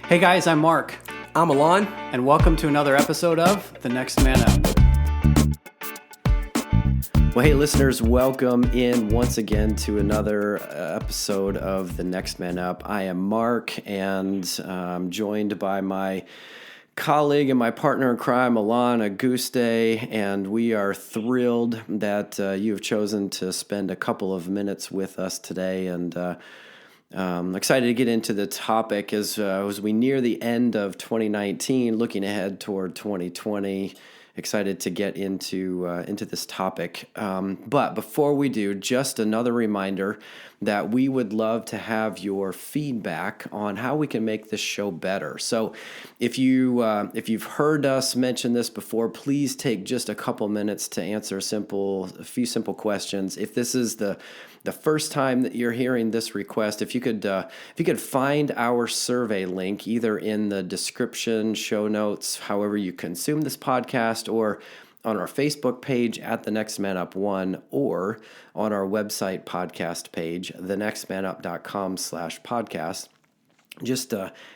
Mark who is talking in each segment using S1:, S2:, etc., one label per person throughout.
S1: Hey guys, I'm Mark,
S2: I'm Alen.
S1: and welcome to another episode of The Next Man Up.
S2: Well, hey listeners, welcome in once again to another episode of The Next Man Up. I am Mark, and I'm joined by my colleague and my partner in crime, Alen Auguste, and we are thrilled that you have chosen to spend a couple of minutes with us today, and excited to get into the topic as we near the end of 2019, looking ahead toward 2020. Excited to get into this topic. But before we do, just another reminder that we would love to have your feedback on how we can make this show better. So if you've heard us mention this before, please take just a couple minutes to answer a few simple questions. If this is the first time that you're hearing this request, if you could find our survey link either in the description, show notes, however you consume this podcast, or on our Facebook page at The Next Man Up 1, or on our website podcast page, thenextmanup.com/podcast. Just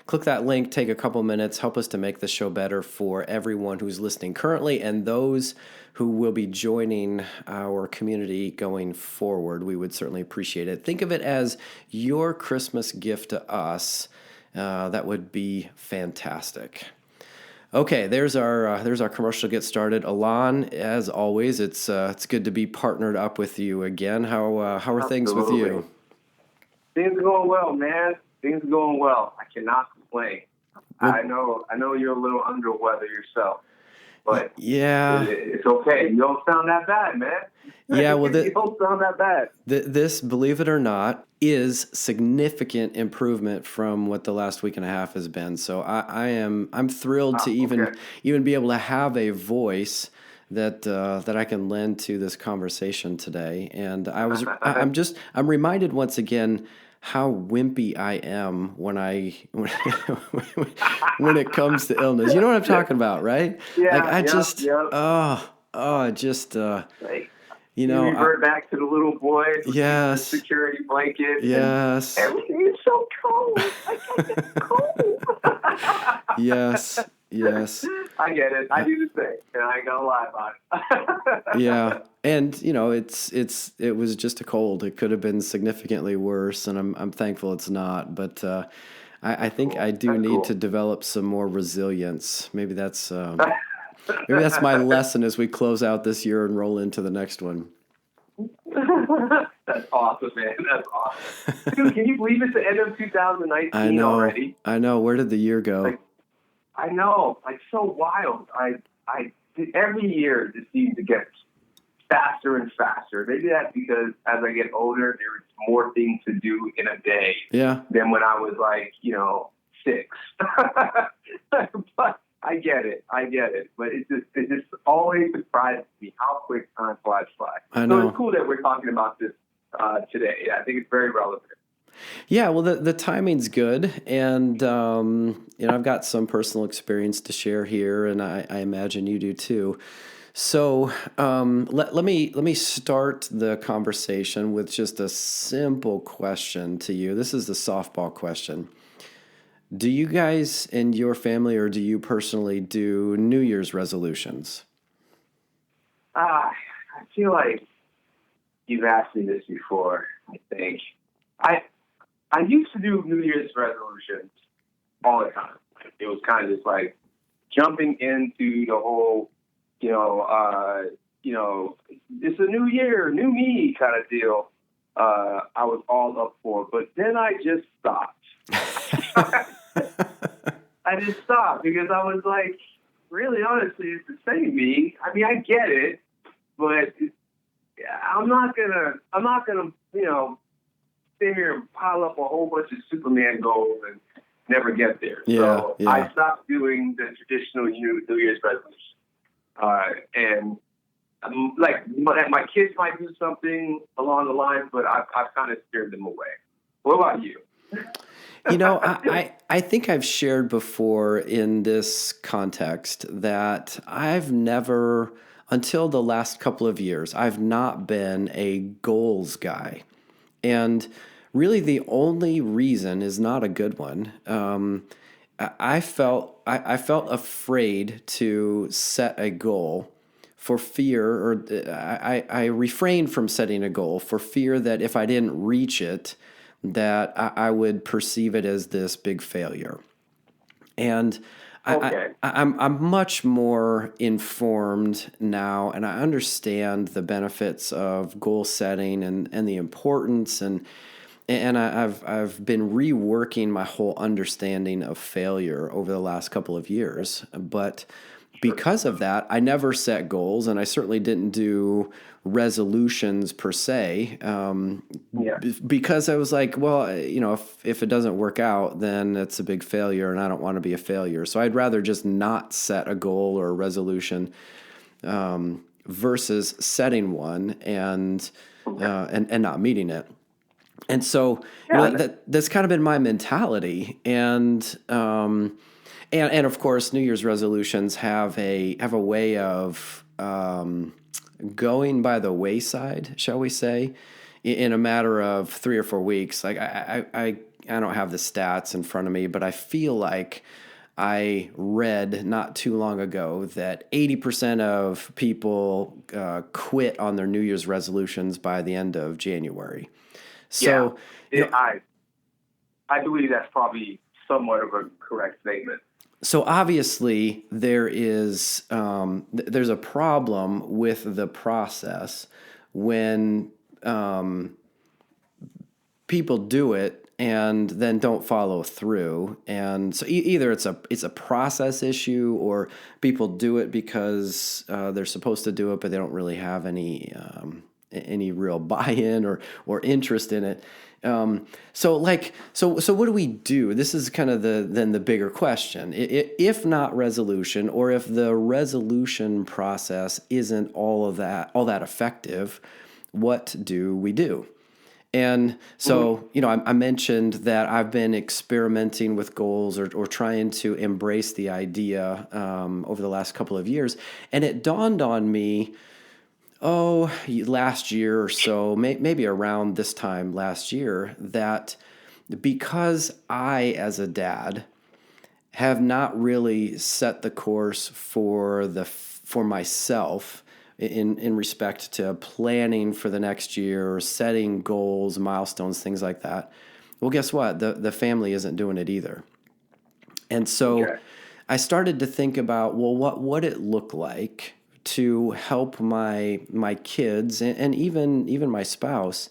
S2: click that link, take a couple minutes, help us to make the show better for everyone who's listening currently and those who will be joining our community going forward. We would certainly appreciate it. Think of it as your Christmas gift to us. That would be fantastic. Okay, there's our commercial to get started. Alen, as always, it's good to be partnered up with you again. How are things with you?
S3: Things are going well, man. Things are going well. I cannot complain.
S2: Well,
S3: I know you're a little under weather yourself, but
S2: yeah,
S3: it's okay. You don't sound that bad, man.
S2: Yeah, well,
S3: you don't sound that bad.
S2: This, believe it or not, is significant improvement from what the last week and a half has been. So I'm thrilled to even be able to have a voice that I can lend to this conversation today. And I'm reminded once again how wimpy I am when it comes to illness. You know what I'm talking about, right?
S3: Yeah.
S2: You
S3: You revert back to the little boy with the security blanket.
S2: Yes.
S3: Everything is so cold. I get cold.
S2: Yes.
S3: I get it. I do the same, and I ain't gonna lie about it.
S2: Yeah, and it was just a cold. It could have been significantly worse, and I'm thankful it's not. But I think I do need to develop some more resilience. Maybe that's my lesson as we close out this year and roll into the next one.
S3: That's awesome, man. That's awesome. Dude, can you believe it's the end of 2019 already?
S2: I know. Where did the year go?
S3: I know. So wild. Every year it just seems to get faster and faster. Maybe that's because as I get older, there's more things to do in a day than when I was 6. But I get it. But it just always surprises me how quick time flies by.
S2: I know.
S3: So it's cool that we're talking about this today. I think it's very relevant.
S2: Yeah, well, the timing's good, and I've got some personal experience to share here, and I imagine you do too. So let me start the conversation with just a simple question to you. This is the softball question. Do you guys in your family, or do you personally do New Year's resolutions?
S3: I feel like you've asked me this before, I think. I used to do New Year's resolutions all the time. It was kind of just like jumping into the whole, it's a new year, new me kind of deal. I was all up for, but then I just stopped. I just stopped because I was like, really, honestly, it's the same me. I mean, I get it, but I'm not gonna, sit here and pile up a whole bunch of Superman goals and never get there. So I stopped doing the traditional New Year's resolution. And my kids might do something along the lines, but I've kind of steered them away. What about you?
S2: I think I've shared before in this context that I've never, until the last couple of years, I've not been a goals guy. And really the only reason is not a good one. I felt afraid to set a goal for fear, or I refrained from setting a goal for fear that if I didn't reach it, that I would perceive it as this big failure. And I'm much more informed now, and I understand the benefits of goal setting and the importance, and I've been reworking my whole understanding of failure over the last couple of years. But because of that, I never set goals, and I certainly didn't do resolutions per se, because I was like, well, if it doesn't work out, then it's a big failure, and I don't want to be a failure. So I'd rather just not set a goal or a resolution versus setting one and not meeting it. And so that's kind of been my mentality, and of course, New Year's resolutions have a way of going by the wayside, shall we say, in a matter of 3 or 4 weeks. Like I don't have the stats in front of me, but I feel like I read not too long ago that 80% of people quit on their New Year's resolutions by the end of January. So
S3: I believe that's probably somewhat of a correct statement.
S2: So obviously there's a problem with the process when people do it and then don't follow through. And so either it's a process issue, or people do it because they're supposed to do it, but they don't really have any real buy-in or interest in it. So what do we do? This is kind of the bigger question. If not resolution, or if the resolution process isn't all that effective, what do we do? And so, I mentioned that I've been experimenting with goals or trying to embrace the idea over the last couple of years. And it dawned on me, last year or so, maybe around this time last year, that because I, as a dad, have not really set the course for myself in respect to planning for the next year or setting goals, milestones, things like that. Well, guess what? The family isn't doing it either. And so I started to think about, well, what would it look like to help my kids and even my spouse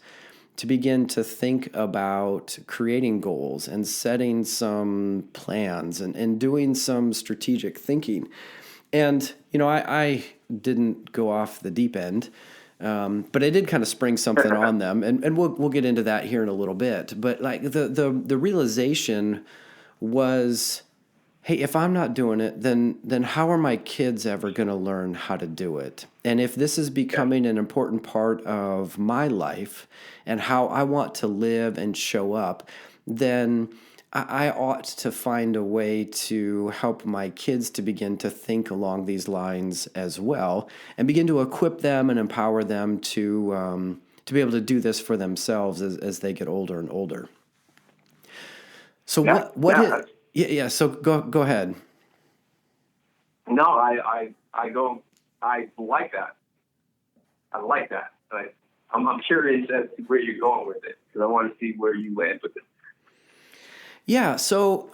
S2: to begin to think about creating goals and setting some plans and doing some strategic thinking. And, I didn't go off the deep end, but I did kind of spring something on them, and we'll get into that here in a little bit. But like the realization was, hey, if I'm not doing it, then how are my kids ever going to learn how to do it? And if this is becoming an important part of my life and how I want to live and show up, then I ought to find a way to help my kids to begin to think along these lines as well, and begin to equip them and empower them to be able to do this for themselves as they get older and older. So so go ahead.
S3: No, I like that. I like that. I'm curious as to where you're going with it, because I want to see where you land with it.
S2: Yeah. So,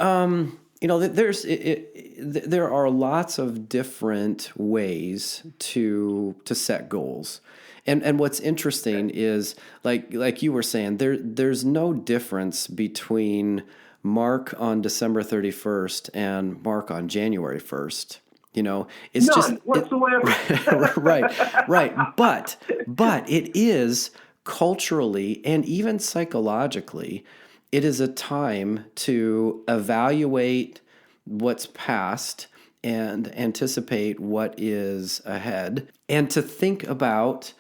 S2: there are lots of different ways to set goals. And what's interesting is like you were saying, there's no difference between Mark on December 31st and Mark on January 1st. It's
S3: none
S2: just
S3: whatsoever.
S2: right. But it is culturally and even psychologically, it is a time to evaluate what's past and anticipate what is ahead, and to think about,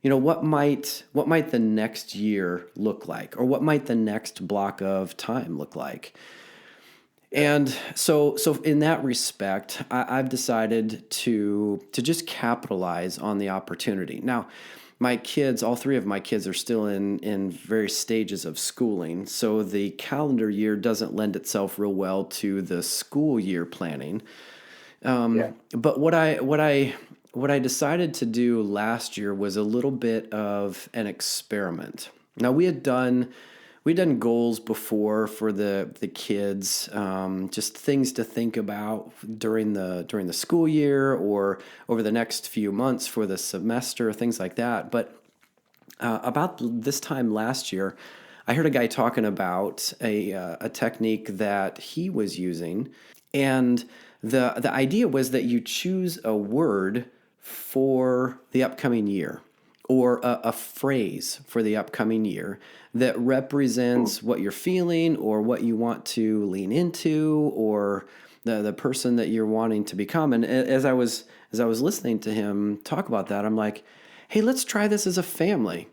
S2: what might the next year look like, or what might the next block of time look like. And so in that respect, I've decided to just capitalize on the opportunity. Now, my kids, all three of my kids, are still in various stages of schooling. So the calendar year doesn't lend itself real well to the school year planning. But what I decided to do last year was a little bit of an experiment. Now we'd done goals before for the kids, just things to think about during the school year or over the next few months for the semester, things like that. But about this time last year, I heard a guy talking about a technique that he was using, and the idea was that you choose a word for the upcoming year, or a phrase for the upcoming year that represents what you're feeling or what you want to lean into or the person that you're wanting to become. And as I was listening to him talk about that, I'm like, hey, let's try this as a family.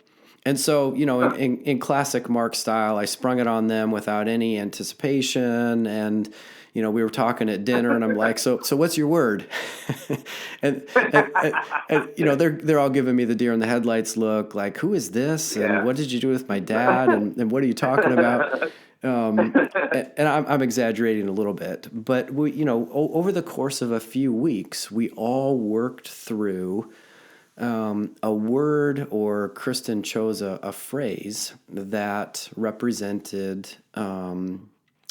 S2: And so, in classic Mark style, I sprung it on them without any anticipation. And, we were talking at dinner, and I'm like, so what's your word? and they're all giving me the deer in the headlights look, like, who is this? And what did you do with my dad? And what are you talking about? And I'm exaggerating a little bit, but we, over the course of a few weeks, we all worked through a word, or Kristen chose a phrase that represented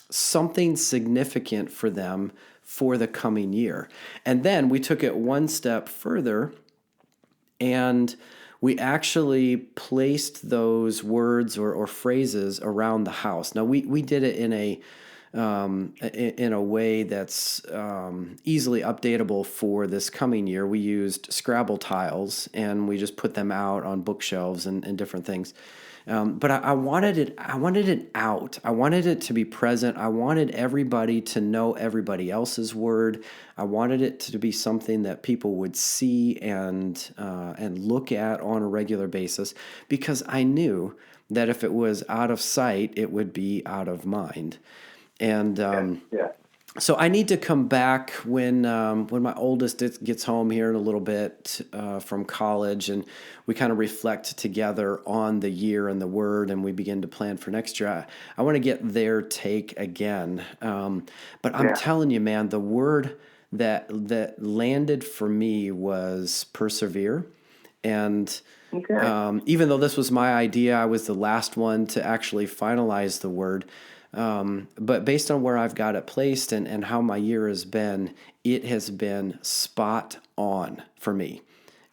S2: something significant for them for the coming year. And then we took it one step further, and we actually placed those words or phrases around the house. Now we did it in a way that's easily updatable for this coming year. We used Scrabble tiles, and we just put them out on bookshelves and different things. But I wanted it out. I wanted it to be present. I wanted everybody to know everybody else's word. I wanted it to be something that people would see and look at on a regular basis, because I knew that if it was out of sight, it would be out of mind. And so I need to come back when my oldest gets home here in a little bit from college, and we kind of reflect together on the year and the word, and we begin to plan for next year. I want to get their take again. But I'm telling you, man, the word that landed for me was persevere. And even though this was my idea, I was the last one to actually finalize the word. But based on where I've got it placed and how my year has been, it has been spot on for me.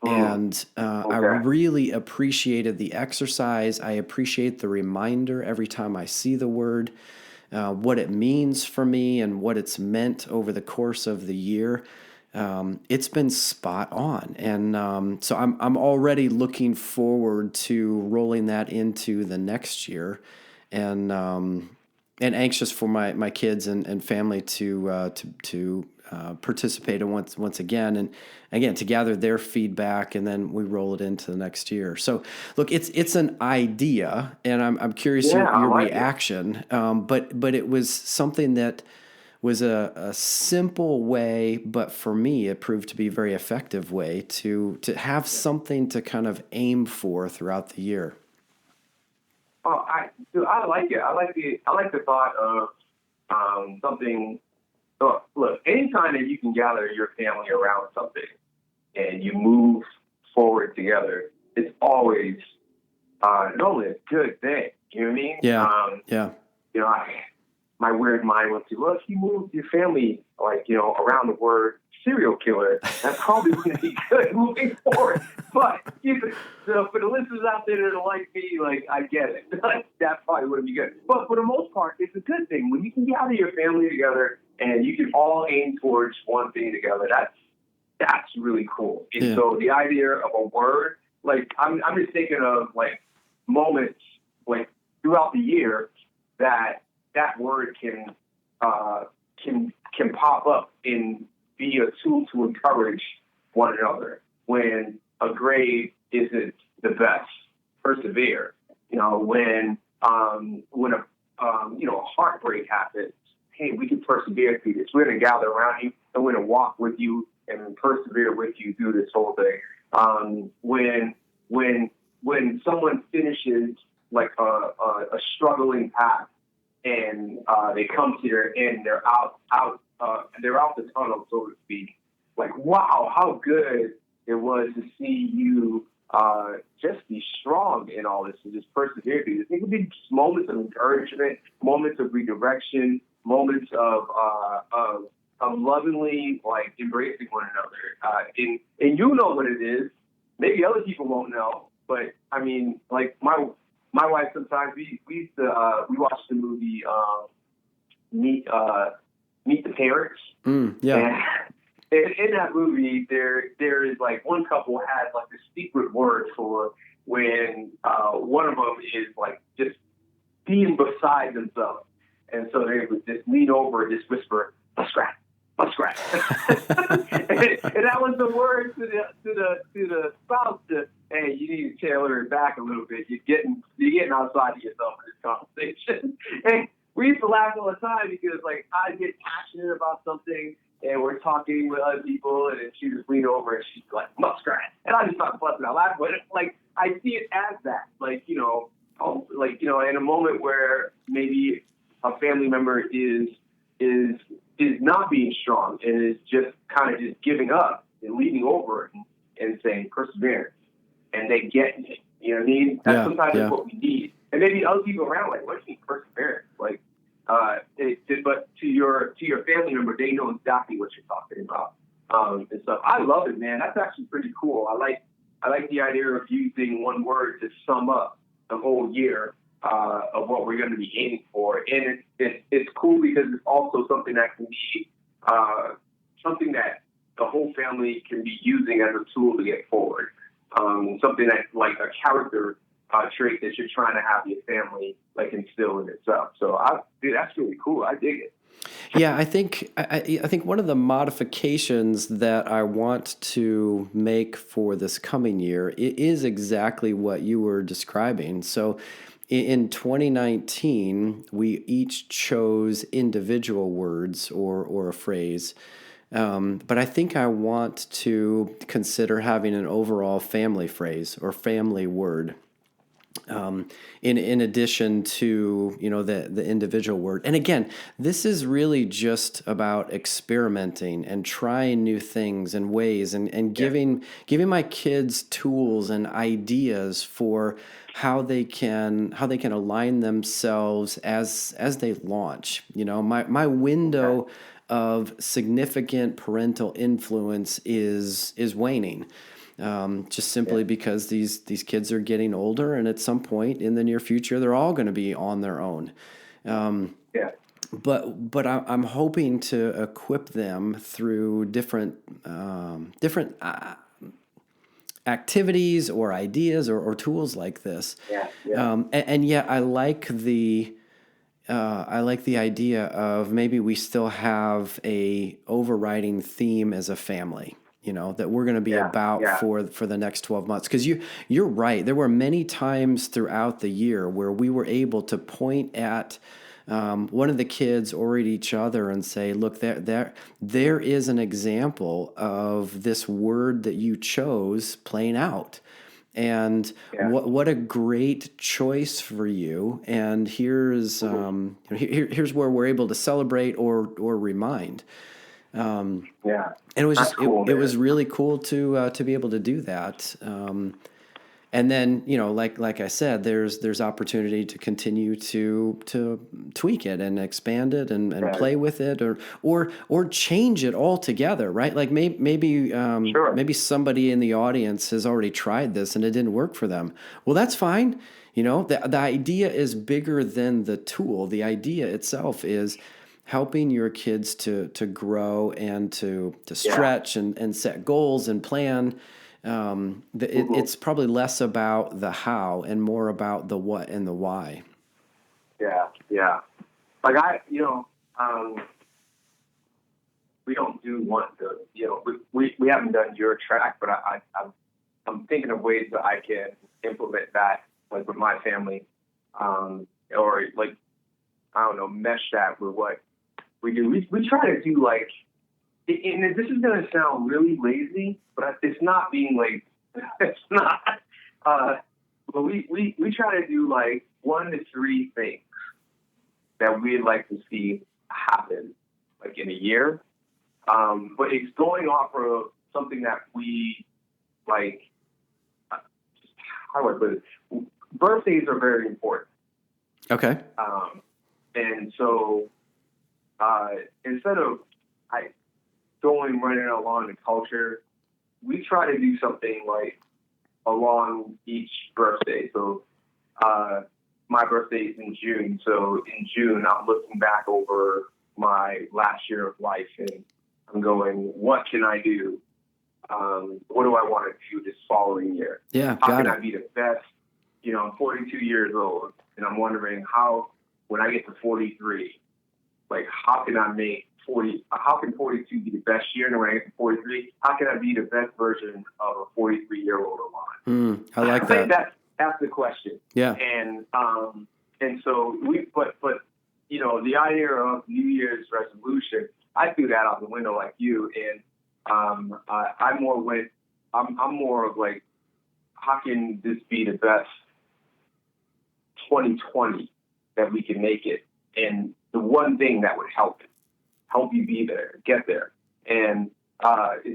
S2: And I really appreciated the exercise. I appreciate the reminder every time I see the word, what it means for me and what it's meant over the course of the year. It's been spot on. And so I'm already looking forward to rolling that into the next year. And anxious for my kids and family to participate once again, and again to gather their feedback, and then we roll it into the next year. So look, it's an idea, and I'm curious your reaction. But it was something that was a simple way, but for me it proved to be a very effective way to have something to kind of aim for throughout the year.
S3: Oh, I like it. I like the thought of something. Look, anytime that you can gather your family around something and you move forward together, it's always normally a good thing. You know what I mean?
S2: Yeah.
S3: My weird mind went to, well, if you move your family around the word serial killer, that's probably going to be good moving forward. But for the listeners out there that are like me, I get it. That probably wouldn't be good. But for the most part, it's a good thing. When you can gather your family together and you can all aim towards one thing together, that's really cool. And so the idea of a word, I'm just thinking of moments throughout the year that word can pop up and be a tool to encourage one another when a grade isn't the best. Persevere. When a heartbreak happens, hey, we can persevere through this. We're going to gather around you, and we're going to walk with you and persevere with you through this whole thing. When when someone finishes like a struggling path and they come to their end, they're out the tunnel, so to speak. Like, wow, how good it was to see you just be strong in all this and just persevere through this. It could be just moments of encouragement, moments of redirection, moments of lovingly like embracing one another. And you know what it is. Maybe other people won't know, but I mean, like my wife, sometimes we used to we watched the movie Meet the Parents.
S2: Yeah.
S3: And in that movie, there is like one couple has like a secret word for when one of them is like just being beside themselves, and so they would just lean over and just whisper, "Muskrat, muskrat," and that was the word to the spouse to, hey, you need to tailor it back a little bit. You're getting outside of yourself in this conversation. And we used to laugh all the time because like I get passionate about something and we're talking with other people and then she just lean over and she's like, muskrat. And I just start busting out laughing. But like I see it as that. Like, in a moment where maybe a family member is not being strong and is just kind of just giving up and leaning over and saying perseverance. And they get it. You know what I mean? That's sometimes what we need. And maybe other people around like, what do you mean perseverance? Like, but to your family member, they know exactly what you're talking about. And so I love it, man. That's actually pretty cool. I like the idea of using one word to sum up the whole year of what we're going to be aiming for. And it's cool because it's also something that can be something that the whole family can be using as a tool to get forward. Something that like a character trait that you're trying to have your family like instill in itself. So that's really cool. I dig it.
S2: Yeah, I think one of the modifications that I want to make for this coming year is exactly what you were describing. So in 2019, we each chose individual words or a phrase. But I think I want to consider having an overall family phrase or family word. In addition to, the individual word. And again, this is really just about experimenting and trying new things and ways and giving my kids tools and ideas for how they can align themselves as they launch. My window of significant parental influence is waning. Just simply because these kids are getting older, and at some point in the near future, they're all going to be on their own. But I'm hoping to equip them through different activities or ideas or tools like this. And yet I like the idea of maybe we still have a overriding theme as a family. That we're going to be about for the next 12 months. Because you're right. There were many times throughout the year where we were able to point at one of the kids or at each other and say, look, there is an example of this word that you chose playing out. And what a great choice for you. And here's here's where we're able to celebrate or remind. And it was just cool, it was really cool to be able to do that. And then, like I said, there's opportunity to continue to tweak it and expand it and play with it or change it altogether, right? Like maybe somebody in the audience has already tried this and it didn't work for them. Well, that's fine. The idea is bigger than the tool. The idea itself is helping your kids to grow and to stretch and set goals and plan. It's probably less about the how and more about the what and the why.
S3: Yeah. Like we don't do one. We haven't done your track, but I'm thinking of ways that I can implement that, like with my family, or like I don't know, mesh that with what we do. We try to do like. And this is going to sound really lazy, but it's not being like, it's not. But we try to do like 1 to 3 things that we'd like to see happen, like in a year. But it's going off of something that we like. How do I put it? Birthdays are very important.
S2: Okay.
S3: And so instead of running along the culture, we try to do something like along each birthday. So my birthday is in June. So in June, I'm looking back over my last year of life and I'm going, what can I do? What do I want to do this following year?
S2: Yeah,
S3: how can I be the best? You know, I'm 42 years old, and I'm wondering how, when I get to 43, like how can I make 40? How can 42 be the best year? And when I get to 43, how can I be the best version of a 43-year-old Alen?
S2: I like that.
S3: I think that's the question.
S2: Yeah.
S3: And so but you know, the idea of New Year's resolution, I threw that out the window like you, and I'm more of like, how can this be the best 2020 that we can make it? And the one thing that would help you be there, get there. And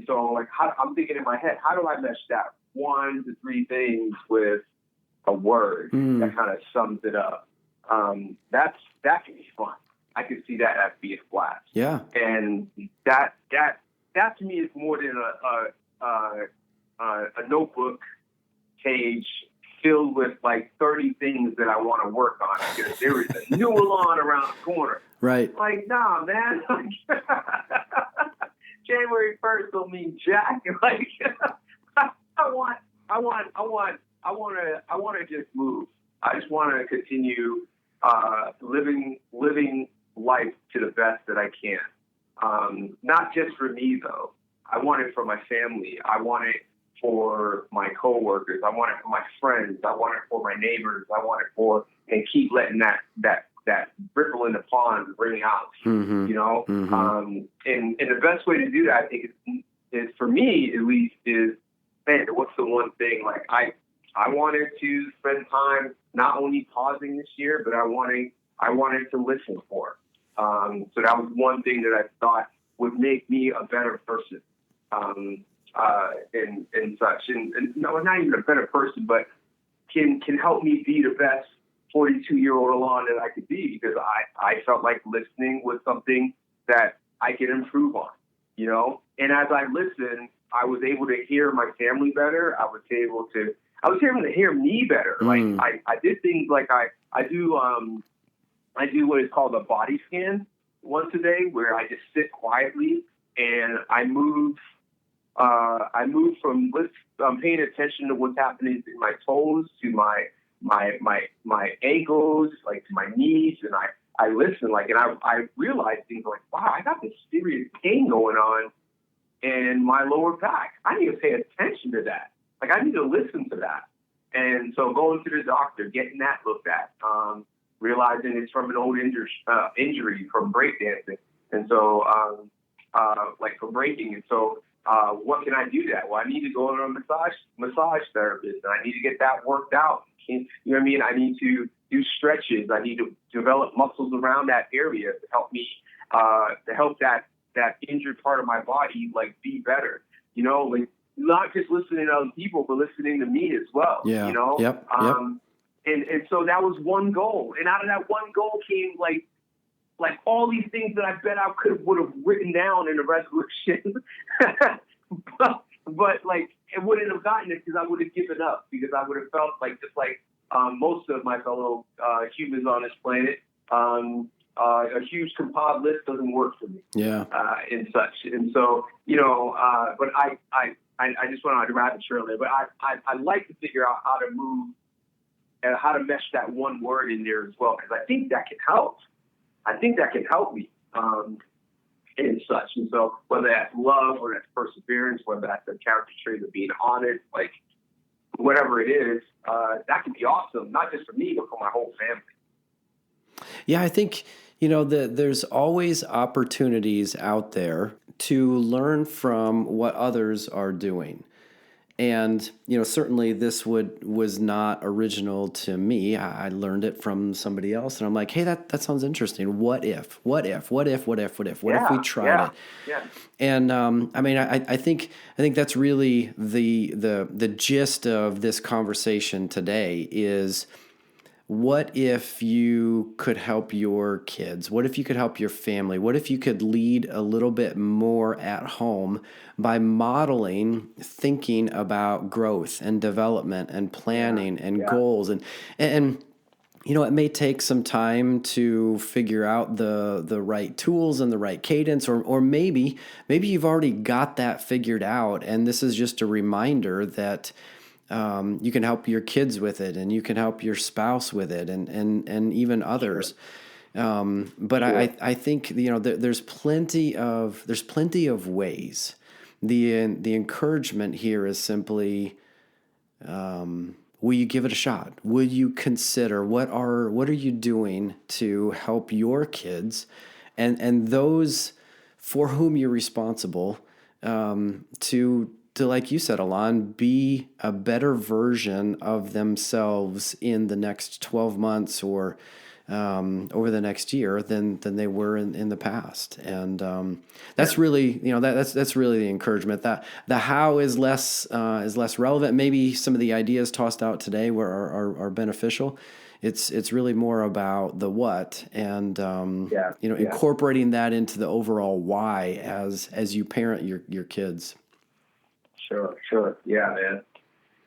S3: so like, I'm thinking in my head, how do I mesh that 1 to 3 things with a word that kind of sums it up? That can be fun. I can see that as being a blast.
S2: Yeah.
S3: And that to me is more than a notebook page filled with like 30 things that I want to work on. Because there is a new Alen around the corner.
S2: Right.
S3: Like, nah, man. January 1st will mean jack. Like, I want to just move. I just want to continue living life to the best that I can. Not just for me though. I want it for my family. I want it for my coworkers. I want it for my friends. I want it for my neighbors. I want it for, and keep letting that ripple in the pond ring out. You know, and the best way to do that, I think, is for me at least, is, man, what's the one thing? Like I wanted to spend time not only pausing this year, but I wanted to listen more. So that was one thing that I thought would make me a better person, and such. And no, not even a better person, but can help me be the best 42-year-old Alen that I could be, because I felt like listening was something that I could improve on, you know? And as I listened, I was able to hear my family better. I was able to hear me better. Like I did things like I do what is called a body scan once a day, where I just sit quietly and I move from paying attention to what's happening in my toes to my ankles, like to my knees, and I listen, like, and I realized things like, wow, I got this serious pain going on in my lower back. I need to pay attention to that. Like, I need to listen to that. And so going to the doctor, getting that looked at, realizing it's from an old injury from breakdancing. And so, like from breaking. And so, what can I do to that? Well, I need to go to a massage therapist, and I need to get that worked out. You know what I mean? I need to do stretches. I need to develop muscles around that area to help me, to help that injured part of my body, like, be better. You know, like, not just listening to other people, but listening to me as well.
S2: Yeah.
S3: You know?
S2: Yep.
S3: And so that was one goal. And out of that one goal came like all these things that I bet I would have written down in the resolution. but like, it wouldn't have gotten it because I would have given up, because I would have felt like, just like most of my fellow humans on this planet, a huge compiled list doesn't work for me. Yeah. And such. And so, you know, but I just went on a rabbit trail there, but I like to figure out how to move and how to mesh that one word in there as well, because I think that can help. I think that can help me, and such. And so whether that's love or that's perseverance, whether that's a character trait of being honest, like whatever it is, that can be awesome, not just for me, but for my whole family.
S2: Yeah, I think, you know, there's always opportunities out there to learn from what others are doing. And, certainly this was not original to me. I learned it from somebody else, and I'm like, hey, that sounds interesting. What if we tried it?
S3: Yeah.
S2: And I think that's really the gist of this conversation today is, what if you could help your kids? What if you could help your family? What if you could lead a little bit more at home by modeling thinking about growth and development and planning and goals? And it may take some time to figure out the right tools and the right cadence, or maybe you've already got that figured out, and this is just a reminder that you can help your kids with it, and you can help your spouse with it, and even others. But I think there's plenty of ways. The encouragement here is simply, will you give it a shot? Will you consider what are you doing to help your kids and those for whom you're responsible, to like you said, Alen, be a better version of themselves in the next 12 months or over the next year than they were in the past. And that's really, that's really the encouragement. That the how is less relevant. Maybe some of the ideas tossed out today are beneficial. It's really more about the what, and incorporating that into the overall why as you parent your kids.
S3: Sure. Yeah, man.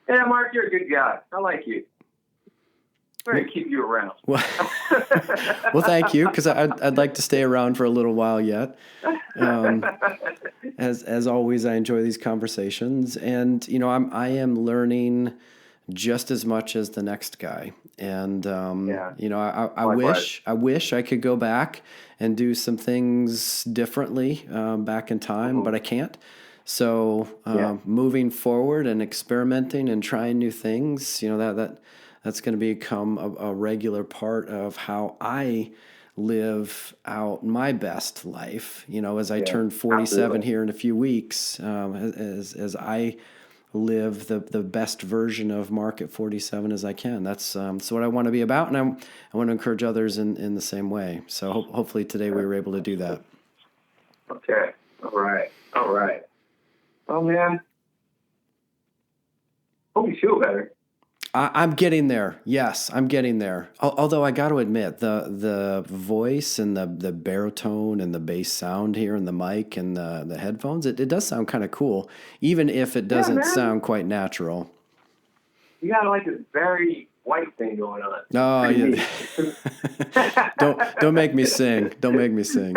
S3: Yeah, Mark, you're a good guy. I like you. I'm going to keep you around.
S2: Well, thank you, because I'd like to stay around for a little while yet. As always, I enjoy these conversations, and I am learning just as much as the next guy. And I wish I could go back and do some things differently back in time, but I can't. So moving forward and experimenting and trying new things, that's going to become a regular part of how I live out my best life. As I turn 47 here in a few weeks, as I live the best version of Mark at 47 as I can. That's what I want to be about, and I want to encourage others in the same way. So hopefully today we were able to do that.
S3: Okay. All right. Oh, man. Hope you feel better.
S2: I'm getting there. Yes, I'm getting there. Although I got to admit, the voice and the baritone and the bass sound here in the mic and the headphones, it does sound kind of cool, even if it doesn't sound quite natural.
S3: You got like this very white thing going on.
S2: Oh, yeah. Don't make me sing. Don't make me sing.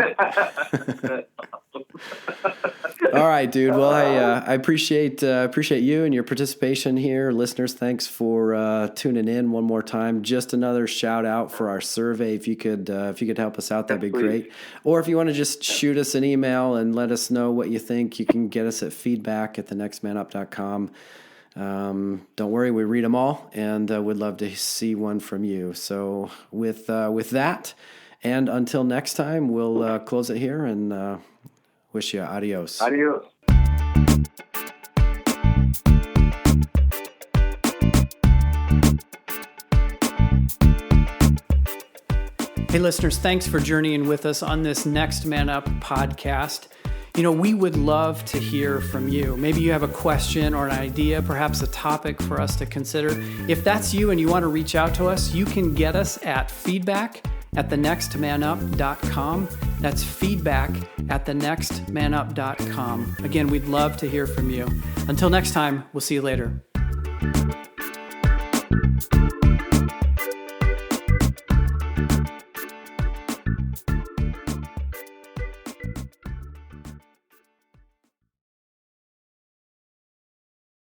S2: All right, dude. Well, I appreciate you and your participation here. Listeners, thanks for tuning in one more time. Just another shout out for our survey. If you could help us out, that'd be great. Or if you want to just shoot us an email and let us know what you think, you can get us at feedback@thenextmanup.com. Don't worry, we read them all, and we'd love to see one from you. So with that, and until next time, we'll close it here and wish you adios.
S3: Adios.
S1: Hey, listeners, thanks for journeying with us on this Next Man Up podcast. We would love to hear from you. Maybe you have a question or an idea, perhaps a topic for us to consider. If that's you and you want to reach out to us, you can get us at feedback@thenextmanup.com. That's feedback@thenextmanup.com. Again, we'd love to hear from you. Until next time, we'll see you later.